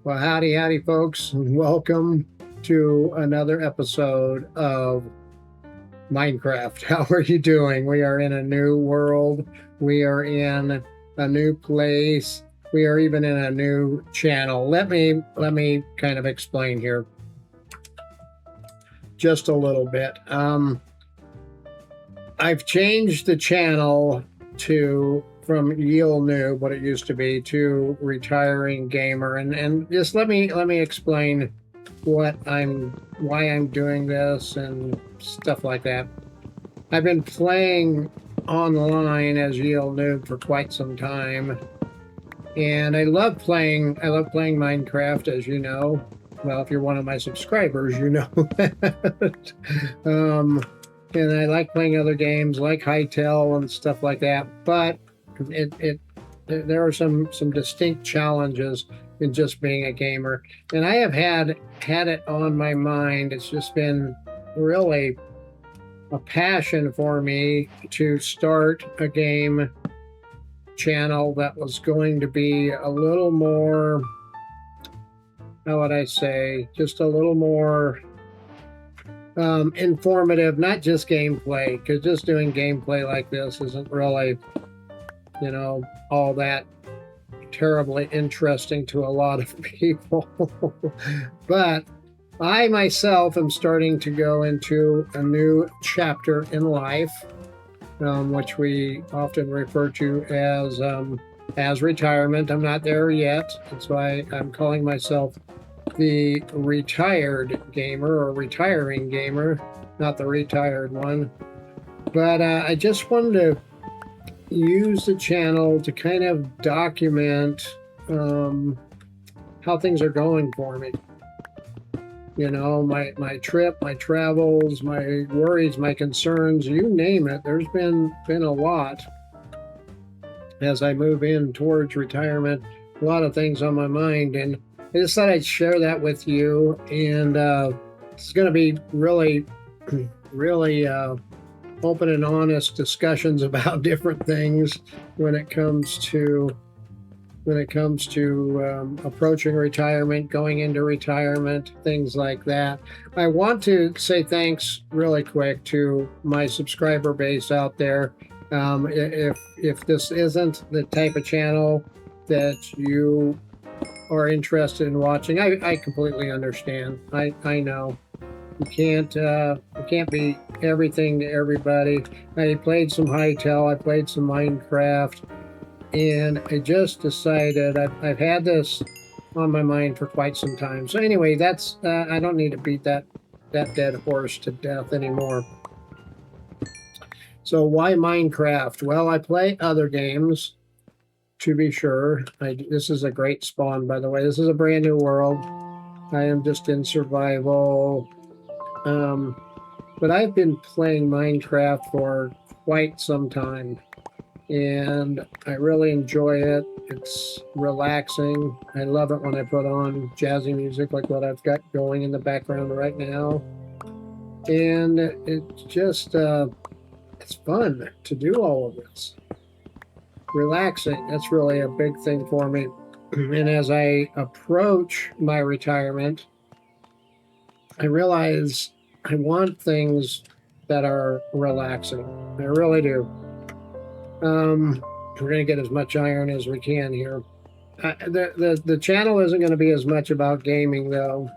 Well, howdy, folks, and welcome to another episode of Minecraft. How are you doing? We are in a new world. We are in a new place. We are even in a new channel. Let me kind of explain here just a little bit. I've changed the channel from Yield New, what it used to be, to Retiring Gamer, and just let me explain why I'm doing this and stuff like that. I've been playing online as Yield New for quite some time, and I love playing Minecraft, as you know. Well, if you're one of my subscribers, you know that. And I like playing other games like Hytale and stuff like that, but there are some distinct challenges in just being a gamer, and I have had it on my mind. It's just been really a passion for me to start a game channel that was going to be a little more, how would I say, just a little more informative, not just gameplay, because just doing gameplay like this isn't really, all that terribly interesting to a lot of people. But I myself am starting to go into a new chapter in life, which we often refer to as retirement. I'm not there yet. That's why I'm calling myself the retired gamer, or retiring gamer, not the retired one. But I just wanted to use the channel to kind of document how things are going for me. My trip, my travels, my worries, my concerns, you name it. There's been a lot as I move in towards retirement, a lot of things on my mind, and I just thought I'd share that with you. And it's going to be really open and honest discussions about different things when it comes to approaching retirement, going into retirement, things like that. I want to say thanks really quick to my subscriber base out there. If this isn't the type of channel that you are interested in watching, I completely understand. I know you can't be everything to everybody. I played some Hytale, I played some Minecraft, and I just decided I've had this on my mind for quite some time. So anyway, that's I don't need to beat that dead horse to death anymore. So why Minecraft? Well, I play other games, to be sure. This is a great spawn, by the way. This is a brand new world. I am just in survival. But I've been playing Minecraft for quite some time, and I really enjoy it. It's relaxing. I love it when I put on jazzy music like what I've got going in the background right now. And it's just, it's fun to do all of this. Relaxing, that's really a big thing for me. And as I approach my retirement, I realize I want things that are relaxing. I really do. We're going to get as much iron as we can here. The channel isn't going to be as much about gaming, though,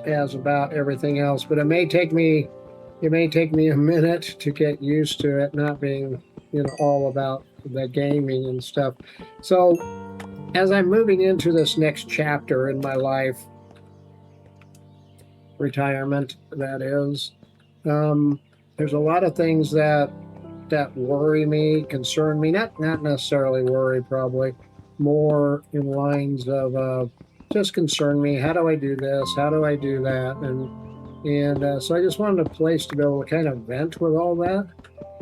as about everything else. But it may take me a minute to get used to it not being, all about the gaming and stuff. So as I'm moving into this next chapter in my life, retirement, that is, there's a lot of things that worry me, concern me, not necessarily worry, probably more in lines of just concern me. How do I do this? How do I do that? And so I just wanted a place to be able to kind of vent with all that,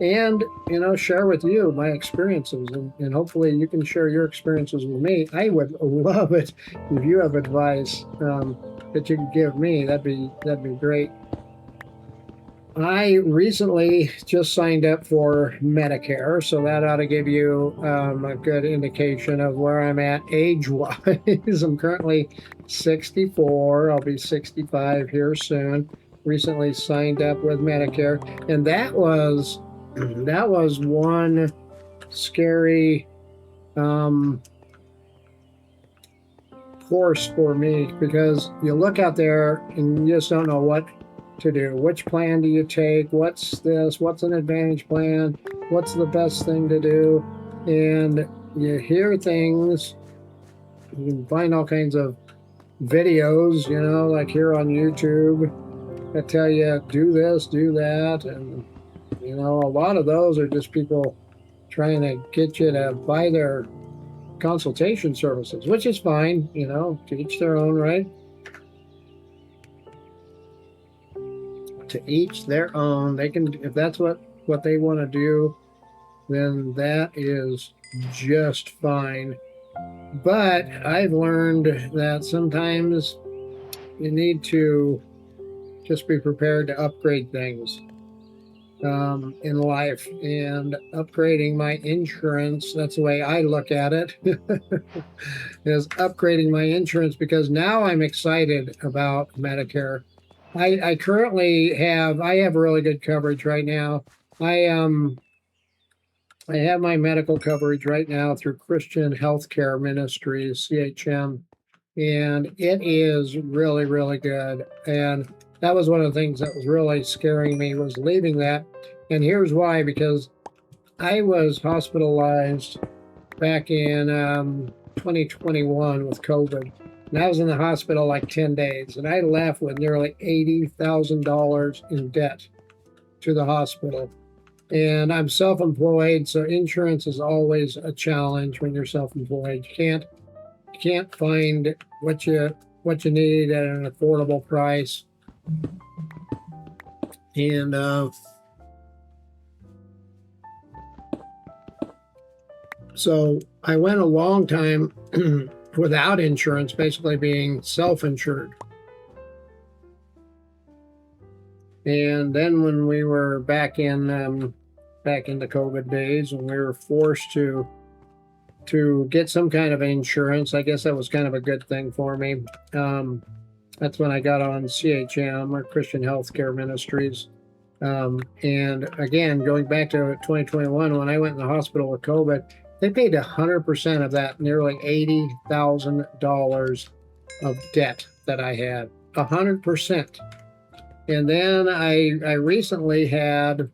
and share with you my experiences, and hopefully you can share your experiences with me. I would love it if you have advice that you can give me. That'd be great. I recently just signed up for Medicare, so that ought to give you a good indication of where I'm at age-wise. I'm currently 64. I'll be 65 here soon. Recently signed up with Medicare, and that was one scary course for me, because you look out there and you just don't know what to do. Which plan do you take? What's this? What's an advantage plan? What's the best thing to do? And you hear things, you can find all kinds of videos, like here on YouTube that tell you do this, do that. And, a lot of those are just people trying to get you to buy their consultation services, which is fine, to each their own, right? To each their own. They can, if that's what they want to do, then that is just fine. But I've learned that sometimes you need to just be prepared to upgrade things in life. And upgrading my insurance, that's the way I look at it, is upgrading my insurance, because now I'm excited about Medicare. I currently have really good coverage right now. I have my medical coverage right now through Christian Healthcare Ministries, CHM, and it is really, really good. And that was one of the things that was really scaring me, was leaving that. And here's why: because I was hospitalized back in 2021 with COVID. And I was in the hospital like 10 days, and I left with nearly $80,000 in debt to the hospital. And I'm self-employed, so insurance is always a challenge when you're self-employed. You can't find what you need at an affordable price. And so I went a long time without insurance, basically being self-insured. And then when we were back in the COVID days, when we were forced to get some kind of insurance, I guess that was kind of a good thing for me. That's when I got on CHM, or Christian Healthcare Ministries. And again, going back to 2021, when I went in the hospital with COVID, they paid 100% of that, nearly $80,000 of debt that I had, 100%. And then I recently had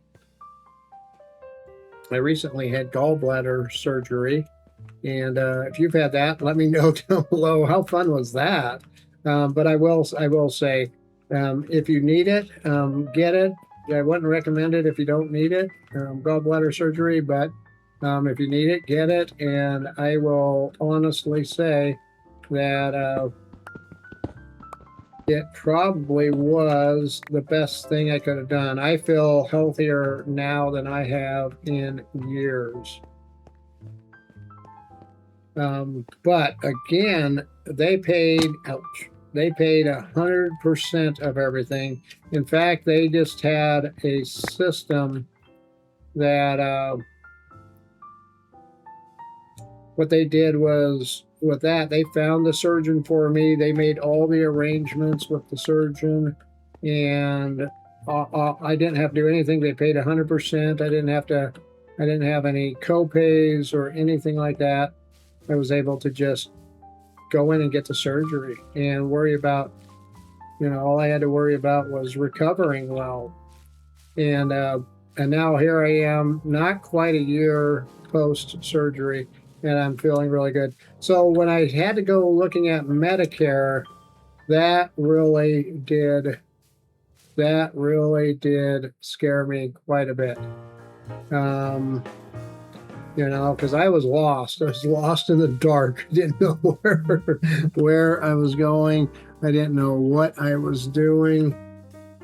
gallbladder surgery. And if you've had that, let me know down below. How fun was that? But I will say, if you need it, get it. I wouldn't recommend it if you don't need it, gallbladder surgery, but if you need it, get it. And I will honestly say that it probably was the best thing I could have done. I feel healthier now than I have in years. But again, they paid 100% of everything. In fact, they just had a system that what they did was, with that, they found the surgeon for me. They made all the arrangements with the surgeon, and I didn't have to do anything. They paid 100%. I didn't have any co-pays or anything like that. I was able to just go in and get the surgery and worry about, all I had to worry about was recovering well. And now here I am, not quite a year post-surgery, and I'm feeling really good. So when I had to go looking at Medicare, that really did scare me quite a bit. Because I was lost. I was lost in the dark. I didn't know where I was going. I didn't know what I was doing.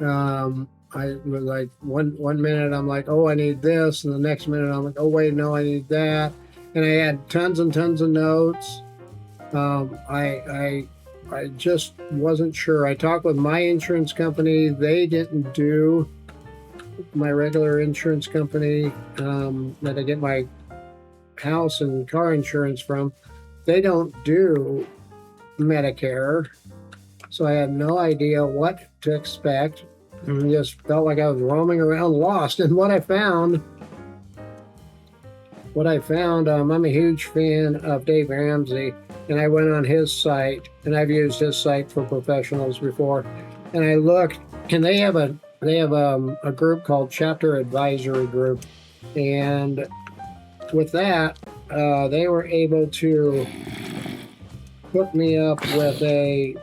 I was like, one minute I'm like, oh, I need this, and the next minute I'm like, oh wait, no, I need that. And I had tons and tons of notes. I just wasn't sure. I talked with my insurance company. They didn't do my regular insurance company that I get my house and car insurance from, they don't do Medicare. So I had no idea what to expect. And just felt like I was roaming around lost. And what I found, I'm a huge fan of Dave Ramsey, and I went on his site, and I've used his site for professionals before. And I looked, and they have a group called Chapter Advisory Group, and with that, they were able to hook me up with a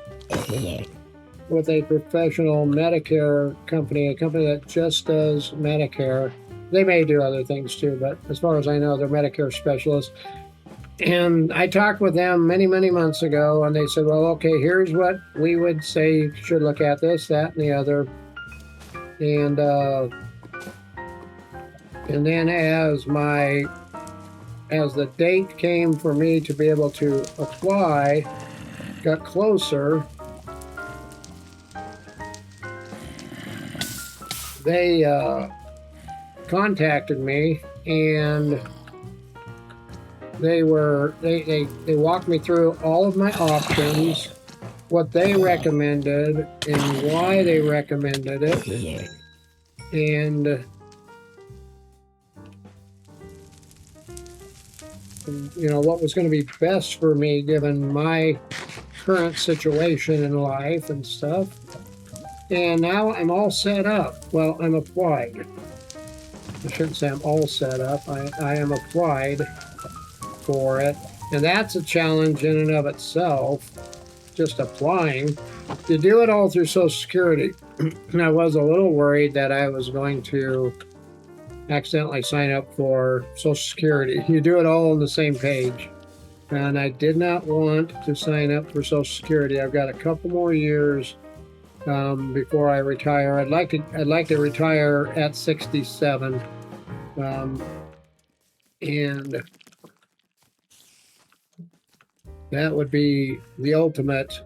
professional Medicare company, a company that just does Medicare. They may do other things too, but as far as I know, they're Medicare specialists. And I talked with them many, many months ago, and they said, well, okay, here's what we would say you should look at, this, that, and the other. And then as the date came for me to be able to apply, got closer, they contacted me, and they walked me through all of my options, what they recommended and why they recommended it, and what was going to be best for me given my current situation in life and stuff. And now I'm all set up. Well, I'm applied. I shouldn't say I'm all set up. I am applied for it. And that's a challenge in and of itself, just applying. You do it all through Social Security. And I was a little worried that I was going to accidentally sign up for Social Security. You do it all on the same page. And I did not want to sign up for Social Security. I've got a couple more years before I retire. I'd like to retire at 67, and that would be the ultimate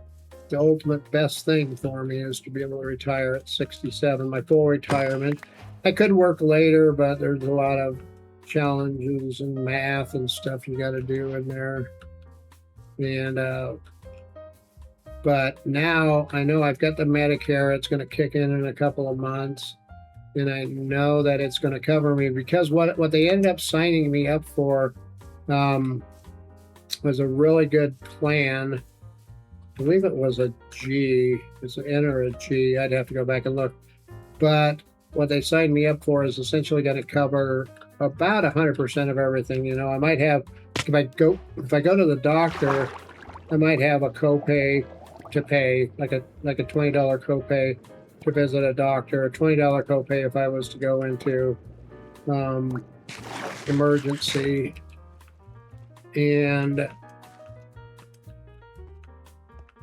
best thing for me, is to be able to retire at 67, my full retirement. I could work later, but there's a lot of challenges and math and stuff you got to do in there. And but now I know I've got the Medicare. It's going to kick in a couple of months, and I know that it's going to cover me, because what they ended up signing me up for was a really good plan. I believe it was a G. It's an N or a G. I'd have to go back and look. But what they signed me up for is essentially going to cover about 100% of everything. I might have, if I go to the doctor, I might have a copay to pay, like a $20 copay to visit a doctor, a $20 copay if I was to go into emergency, and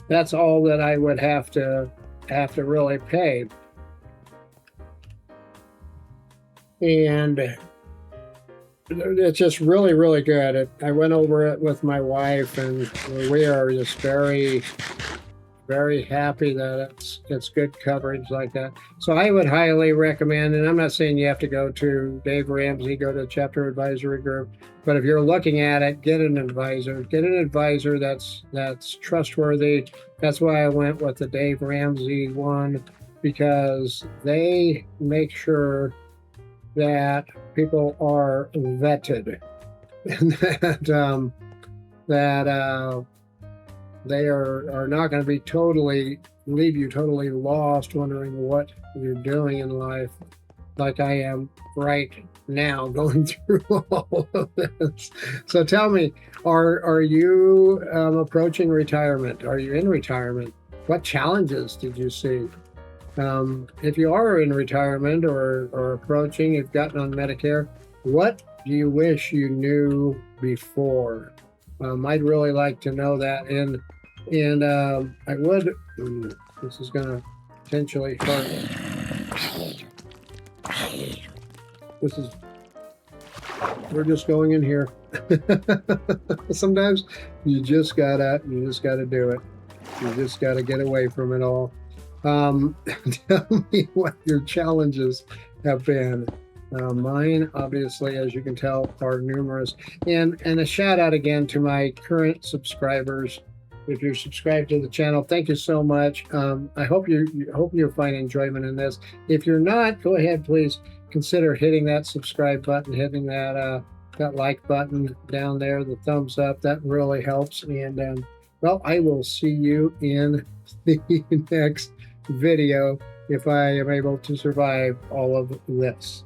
that's all that I would have to really pay. And it's just really, really good. I went over it with my wife, and we are just very, very happy that it's good coverage like that. So I would highly recommend, and I'm not saying you have to go to Dave Ramsey, go to Chapter Advisory Group, but if you're looking at it, get an advisor. Get an advisor that's trustworthy. That's why I went with the Dave Ramsey one, because they make sure that people are vetted, and that they are not going to leave you totally lost, wondering what you're doing in life, like I am right now going through all of this. So tell me, are you approaching retirement? Are you in retirement? What challenges did you see? If you are in retirement or approaching, you've gotten on Medicare, what do you wish you knew before? I'd really like to know that, and I would. This is going to potentially hurt. We're just going in here. Sometimes you just gotta do it. You just gotta get away from it all. Tell me what your challenges have been. Mine, obviously, as you can tell, are numerous. And a shout out again to my current subscribers. If you're subscribed to the channel, thank you so much. I hope you'll find enjoyment in this. If you're not, go ahead, please consider hitting that subscribe button, hitting that that like button down there, the thumbs up. That really helps. And well, I will see you in the next video if I am able to survive all of this.